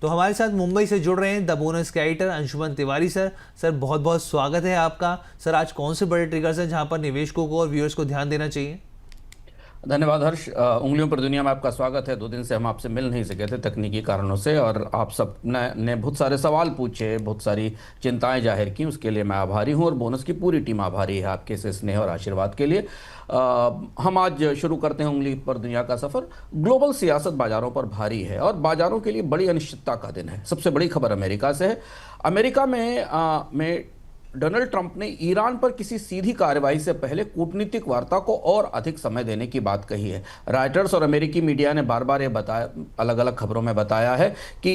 तो हमारे साथ मुंबई से जुड़ रहे हैं the bonus creator Anshuman Tiwari sir. Sir बहुत बहुत स्वागत है आपका। सर आज कौन से बड़े ट्रिगर्स हैं जहां पर निवेशकों को और व्यूअर्स को ध्यान देना चाहिए? धन्यवाद हर्ष। उंगलियों पर दुनिया में आपका स्वागत है। 2 दिन से हम आपसे मिल नहीं सके थे तकनीकी कारणों से, और आप सब ने बहुत सारे सवाल पूछे, बहुत सारी चिंताएं जाहिर की, उसके लिए मैं आभारी हूं और बोनस की पूरी टीम आभारी है आपके इस स्नेह और आशीर्वाद के लिए। हम आज शुरू करते हैं उंगली पर दुनिया का सफ़र। ग्लोबल सियासत बाज़ारों पर भारी है और बाज़ारों के लिए बड़ी अनिश्चितता का दिन है। सबसे बड़ी खबर अमेरिका से है। अमेरिका में डोनाल्ड ट्रंप ने ईरान पर किसी सीधी कार्रवाई से पहले कूटनीतिक वार्ता को और अधिक समय देने की बात कही है। रॉयटर्स और अमेरिकी मीडिया ने बार बार ये बताया, अलग अलग खबरों में बताया है कि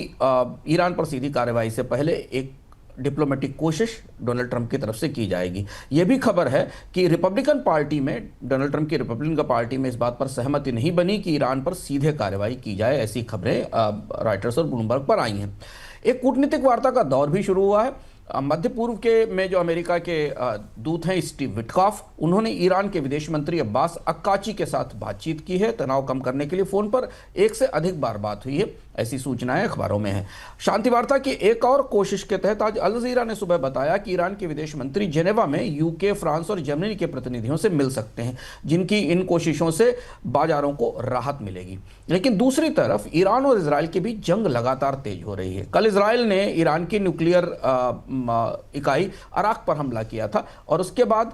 ईरान पर सीधी कार्रवाई से पहले एक डिप्लोमेटिक कोशिश डोनाल्ड ट्रंप की तरफ से की जाएगी। यह भी खबर है कि रिपब्लिकन पार्टी में, डोनाल्ड ट्रंप की रिपब्लिकन पार्टी में इस बात पर सहमति नहीं बनी कि ईरान पर सीधे कार्रवाई की जाए। ऐसी खबरें रॉयटर्स और ब्लूमबर्ग पर आई हैं। एक कूटनीतिक वार्ता का दौर भी शुरू हुआ है। मध्य पूर्व के में जो अमेरिका के दूत हैं स्टीव विटकॉफ, उन्होंने ईरान के विदेश मंत्री अब्बास अक्काची के साथ बातचीत की है। तनाव कम करने के लिए फ़ोन पर 1 से अधिक बार बात हुई है, ऐसी सूचनाएं अखबारों में हैं। शांति वार्ता की एक और कोशिश के तहत आज अल जज़ीरा ने सुबह बताया कि ईरान के विदेश मंत्री जेनेवा में यूके, फ्रांस और जर्मनी के प्रतिनिधियों से मिल सकते हैं, जिनकी इन कोशिशों से बाजारों को राहत मिलेगी। लेकिन दूसरी तरफ ईरान और इजराइल के बीच जंग लगातार तेज हो रही है। कल इजराइल ने ईरान की न्यूक्लियर इकाई अराक पर हमला किया था और उसके बाद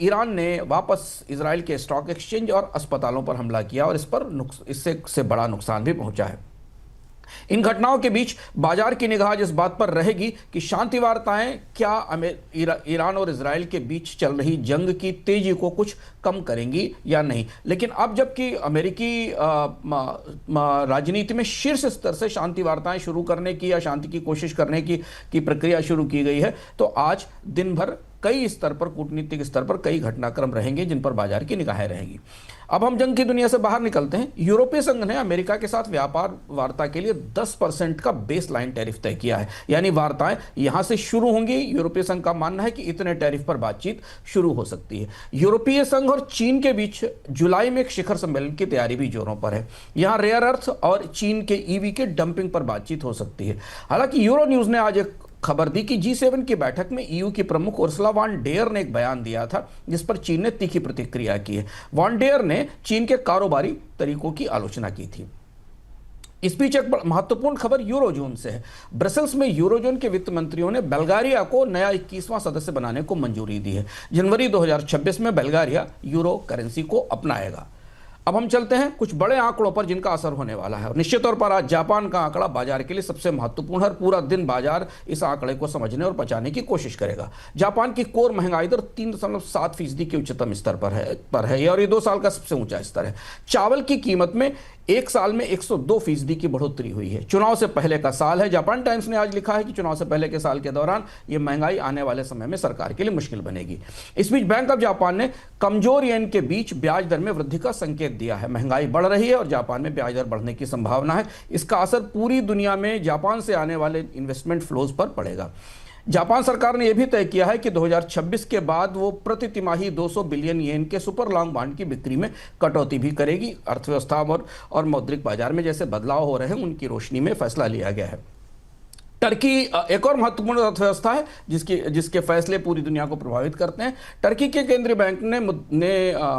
ईरान ने वापस इजराइल के स्टॉक एक्सचेंज और अस्पतालों पर हमला किया और इससे बड़ा नुकसान भी पहुंचा है। इन घटनाओं के बीच बाजार की निगाह इस बात पर रहेगी कि शांति वार्ताएं क्या ईरान और इजराइल के बीच चल रही जंग की तेजी को कुछ कम करेंगी या नहीं। लेकिन अब जबकि अमेरिकी राजनीति में शीर्ष स्तर से शांति वार्ताएं शुरू करने की या शांति की कोशिश करने की प्रक्रिया शुरू की गई है, तो आज दिन भर कई स्तर पर, कूटनीतिक स्तर पर कई घटनाक्रम रहेंगे जिन पर बाजार की निगाहें रहेंगी। अब हम जंग की दुनिया से बाहर निकलते हैं। यूरोपीय संघ ने अमेरिका के साथ व्यापार वार्ता के लिए 10% का बेस लाइन टैरिफ तय किया है, यानी वार्ताएं यहां से शुरू होंगी। यूरोपीय संघ का मानना है कि इतने टैरिफ पर बातचीत शुरू हो सकती है। यूरोपीय संघ और चीन के बीच जुलाई में एक शिखर सम्मेलन की तैयारी भी जोरों पर है। यहां रेयर अर्थ और चीन के ईवी के डंपिंग पर बातचीट हो सकती है। हालांकि यूरो न्यूज ने आज एक खबर दी कि G7 की बैठक में ईयू की प्रमुख उर्सुला वॉन डेयर ने एक बयान दिया था, जिस पर चीन ने तीखी प्रतिक्रिया की है। वॉन डेयर ने चीन के कारोबारी तरीकों की आलोचना की थी। इस बीच एक महत्वपूर्ण खबर यूरोजोन से है। ब्रसेल्स में यूरोजोन के वित्त मंत्रियों ने बल्गारिया को नया 21वां सदस्य बनाने को मंजूरी दी है। जनवरी 2026 में बल्गारिया यूरो करेंसी को अपनाएगा। अब हम चलते हैं कुछ बड़े आंकड़ों पर जिनका असर होने वाला है। और निश्चित तौर पर आज जापान का आंकड़ा बाजार के लिए सबसे महत्वपूर्ण है। पूरा दिन बाजार इस आंकड़े को समझने और पचाने की कोशिश करेगा। जापान की कोर महंगाई दर 3.7% के उच्चतम स्तर पर है और ये 2 साल का सबसे ऊंचा स्तर है। चावल की कीमत में 1 साल में 102% की बढ़ोतरी हुई है। चुनाव से पहले का साल है। जापान टाइम्स ने आज लिखा है कि चुनाव से पहले के साल के दौरान यह महंगाई आने वाले समय में सरकार के लिए मुश्किल बनेगी। इस बीच बैंक ऑफ जापान ने कमजोर येन के बीच ब्याज दर में वृद्धि का संकेत दिया है। महंगाई बढ़ रही है और जापान में ब्याज दर बढ़ने की संभावना है। इसका असर पूरी दुनिया में जापान से आने वाले इन्वेस्टमेंट फ्लोज पर पड़ेगा। जापान सरकार ने यह भी तय किया है कि 2026 के बाद वो प्रति तिमाही 200 बिलियन येन के सुपर लॉन्ग बॉन्ड की बिक्री में कटौती भी करेगी। अर्थव्यवस्था और मौद्रिक बाजार में जैसे बदलाव हो रहे हैं, उनकी रोशनी में फैसला लिया गया है। टर्की एक और महत्वपूर्ण अर्थव्यवस्था है जिसके फैसले पूरी दुनिया को प्रभावित करते हैं। टर्की के केंद्रीय बैंक ने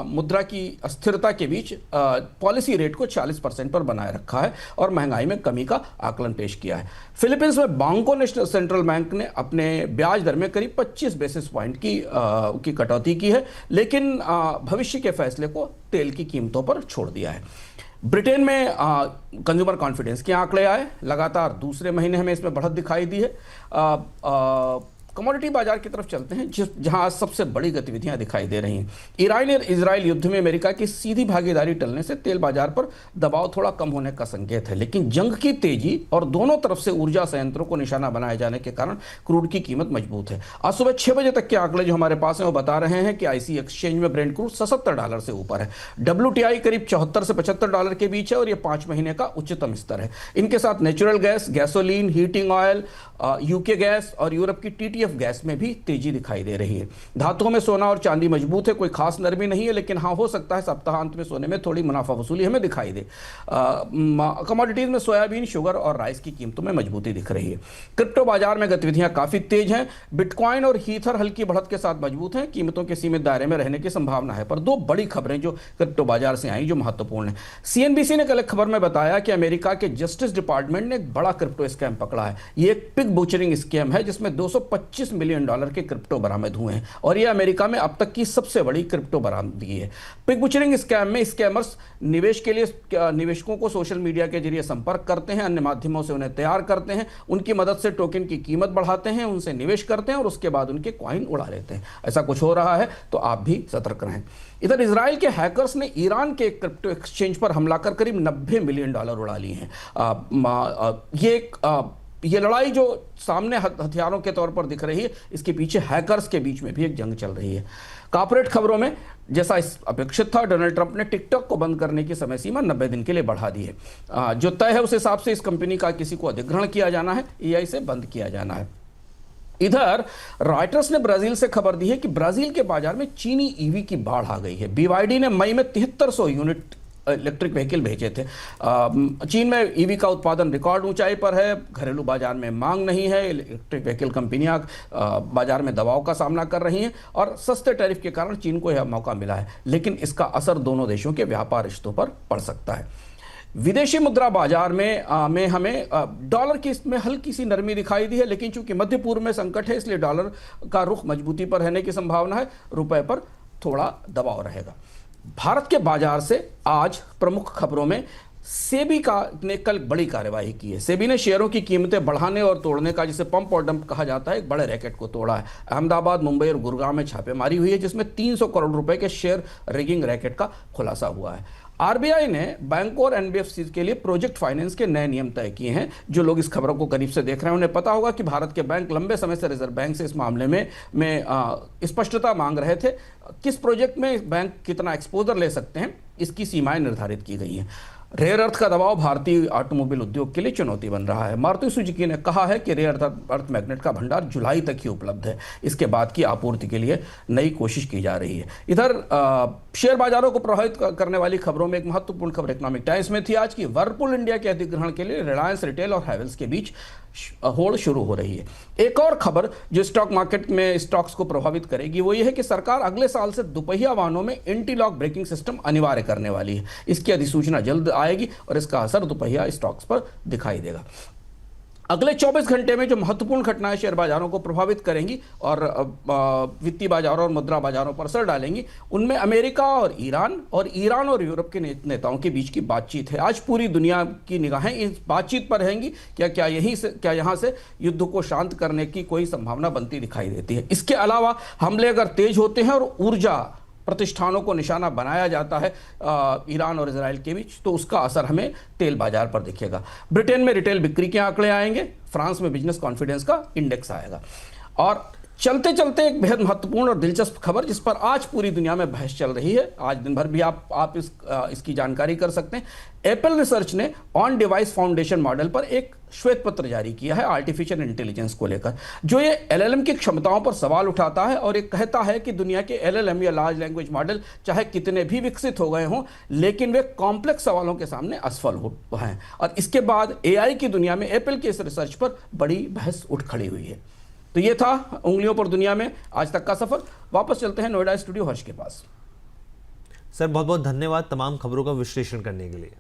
मुद्रा की अस्थिरता के बीच पॉलिसी रेट को 40% पर बनाए रखा है और महंगाई में कमी का आकलन पेश किया है। फिलीपींस में बांको नेशनल सेंट्रल बैंक ने अपने ब्याज दर में करीब 25 बेसिस पॉइंट की कटौती की है, लेकिन भविष्य के फैसले को तेल की कीमतों पर छोड़ दिया है। ब्रिटेन में कंज्यूमर कॉन्फिडेंस के आंकड़े आए। लगातार दूसरे महीने हमें इसमें बढ़त दिखाई दी है। कमोडिटी बाजार की तरफ चलते हैं, जहां सबसे बड़ी गतिविधियां दिखाई दे रही हैं। ईरान और इजराइल युद्ध में अमेरिका की सीधी भागीदारी टलने से तेल बाजार पर दबाव थोड़ा कम होने का संकेत है, लेकिन जंग की तेजी और दोनों तरफ से ऊर्जा संयंत्रों को निशाना बनाए जाने के कारण क्रूड की कीमत मजबूत है। आज सुबह 6 बजे तक के आंकड़े जो हमारे पास हैं वो बता रहे हैं कि आईसी एक्सचेंज में ब्रेंट क्रूड $77 से ऊपर है। WTI करीब $74 से $75 के बीच है और ये 5 महीने का उच्चतम स्तर है। इनके साथ natural gas, gasoline, heating oil, UK gas और यूरोप की TTF TTF गैस में भी तेजी दिखाई दे रही है। धातुओं में सोना और चांदी मजबूत है, कोई खास नरमी नहीं है, लेकिन हाँ हो सकता है सप्ताहांत में सोने में थोड़ी मुनाफा वसूली हमें दिखाई दे। कमोडिटीज में सोयाबीन, शुगर और राइस की कीमतों में मजबूती दिख रही है। क्रिप्टो बाजार में गतिविधियां काफी तेज हैं। बिटकॉइन और हीथर हल्की बढ़त के साथ मजबूत हैं, कीमतों के सीमित दायरे में रहने की संभावना है। पर दो बड़ी खबरें जो क्रिप्टो बाजार से आई जो महत्वपूर्ण है। CNBC ने कल एक खबर में बताया कि अमेरिका के जस्टिस डिपार्टमेंट ने एक बड़ा क्रिप्टो स्कैम पकड़ा है। ये एक पिग बुचरिंग स्कैम है जिसमें $225 मिलियन के क्रिप्टो बरामद हुए हैं और यह अमेरिका में अब तक की सबसे बड़ी क्रिप्टो बरामदगी है। पिग बुचरिंग स्कैम में स्कैमर्स निवेश के लिए निवेशकों को सोशल मीडिया के जरिए संपर्क करते हैं, अन्य माध्यमों से उन्हें तैयार करते हैं, उनकी मदद से टोकन की कीमत बढ़ाते हैं, उनसे निवेश करते हैं और उसके बाद उनके कॉइन उड़ा लेते हैं। ऐसा कुछ हो रहा है तो आप भी सतर्क रहें। इधर इजराइल के हैकर्स ने ईरान के क्रिप्टो एक्सचेंज पर हमला कर करीब $90 मिलियन उड़ा लिए हैं। ये लड़ाई जो सामने हथियारों के तौर पर दिख रही है, इसके पीछे हैकर्स के बीच में भी एक जंग चल रही है। कॉर्पोरेट खबरों में जैसा अपेक्षित था, डोनाल्ड ट्रंप ने टिकटॉक को बंद करने की समय सीमा 90 दिन के लिए बढ़ा दी है। जो तय है उस हिसाब से इस कंपनी का किसी को अधिग्रहण किया जाना है, AI से बंद किया जाना है। इधर रॉयटर्स ने ब्राजील से खबर दी है कि ब्राजील के बाजार में चीनी EV की बाढ़ आ गई है। BYD ने मई में 7300 यूनिट इलेक्ट्रिक व्हीकल भेजे थे। चीन में EV का उत्पादन रिकॉर्ड ऊंचाई पर है, घरेलू बाजार में मांग नहीं है, इलेक्ट्रिक व्हीकल कंपनियां बाजार में दबाव का सामना कर रही हैं और सस्ते टैरिफ के कारण चीन को यह मौका मिला है, लेकिन इसका असर दोनों देशों के व्यापार रिश्तों पर पड़ सकता है। विदेशी मुद्रा बाजार में हमें डॉलर की इसमें हल्की सी नरमी दिखाई दी है, लेकिन चूंकि मध्य पूर्व में संकट है इसलिए डॉलर का रुख मजबूती पर रहने की संभावना है, रुपए पर थोड़ा दबाव रहेगा। भारत के बाजार से आज प्रमुख खबरों में सेबी ने कल बड़ी कार्यवाही की है। सेबी ने शेयरों की कीमतें बढ़ाने और तोड़ने का, जिसे पंप और डंप कहा जाता है, एक बड़े रैकेट को तोड़ा है। अहमदाबाद, मुंबई और गुड़गांव में छापेमारी हुई है जिसमें 300 करोड़ रुपए के शेयर रिगिंग रैकेट का खुलासा हुआ है। RBI ने बैंकों और NBFC के लिए प्रोजेक्ट फाइनेंस के नए नियम तय किए हैं। जो लोग इस खबरों को करीब से देख रहे हैं उन्हें पता होगा कि भारत के बैंक लंबे समय से रिजर्व बैंक से इस मामले में स्पष्टता मांग रहे थे। किस प्रोजेक्ट में बैंक कितना एक्सपोजर ले सकते हैं, इसकी सीमाएं निर्धारित की गई हैं। रेयर अर्थ का दबाव भारतीय ऑटोमोबाइल उद्योग के लिए चुनौती बन रहा है। मारुति सुजुकी ने कहा है कि रेयर अर्थ मैग्नेट का भंडार जुलाई तक ही उपलब्ध है, इसके बाद की आपूर्ति के लिए नई कोशिश की जा रही है। इधर शेयर बाजारों को प्रभावित करने वाली खबरों में एक महत्वपूर्ण खबर इकोनॉमिक टाइम्स में थी आज की। वर्लपूल इंडिया के अधिग्रहण के लिए रिलायंस रिटेल और हैवेल्स के बीच होड़ शुरू हो रही है। एक और खबर जो स्टॉक मार्केट में स्टॉक्स को प्रभावित करेगी वो ये है कि सरकार अगले साल से दुपहिया वाहनों में एंटी लॉक ब्रेकिंग सिस्टम अनिवार्य करने वाली है। इसकी अधिसूचना जल्द आएगी और इसका असर दुपहिया स्टॉक्स पर दिखाई देगा। अगले 24 घंटे में जो महत्वपूर्ण घटनाएं शेयर बाजारों को प्रभावित करेंगी और वित्तीय बाजारों और मुद्रा बाजारों पर असर डालेंगी, उनमें अमेरिका और ईरान और यूरोप के नेताओं के बीच की बातचीत है। आज पूरी दुनिया की निगाहें इस बातचीत पर रहेंगी। क्या यहाँ से युद्ध को शांत करने की कोई संभावना बनती दिखाई देती है। इसके अलावा हमले अगर तेज होते हैं और ऊर्जा प्रतिष्ठानों को निशाना बनाया जाता है ईरान और इजराइल के बीच, तो उसका असर हमें तेल बाजार पर दिखेगा। ब्रिटेन में रिटेल बिक्री के आंकड़े आएंगे, फ्रांस में बिजनेस कॉन्फिडेंस का इंडेक्स आएगा। और चलते चलते एक बेहद महत्वपूर्ण और दिलचस्प खबर जिस पर आज पूरी दुनिया में बहस चल रही है, आज दिन भर भी आप इसकी जानकारी कर सकते हैं। एप्पल रिसर्च ने ऑन डिवाइस फाउंडेशन मॉडल पर एक श्वेत पत्र जारी किया है आर्टिफिशियल इंटेलिजेंस को लेकर, जो ये LLM की क्षमताओं पर सवाल उठाता है और ये कहता है कि दुनिया के LLM या लार्ज लैंग्वेज मॉडल चाहे कितने भी विकसित हो गए हों, लेकिन वे कॉम्प्लेक्स सवालों के सामने असफल हो हैं। और इसके बाद AI की दुनिया में एप्पल के इस रिसर्च पर बड़ी बहस उठ खड़ी हुई है। तो ये था उंगलियों पर दुनिया में आज तक का सफर। वापस चलते हैं नोएडा स्टूडियो हर्ष के पास। सर बहुत बहुत धन्यवाद तमाम खबरों का विश्लेषण करने के लिए।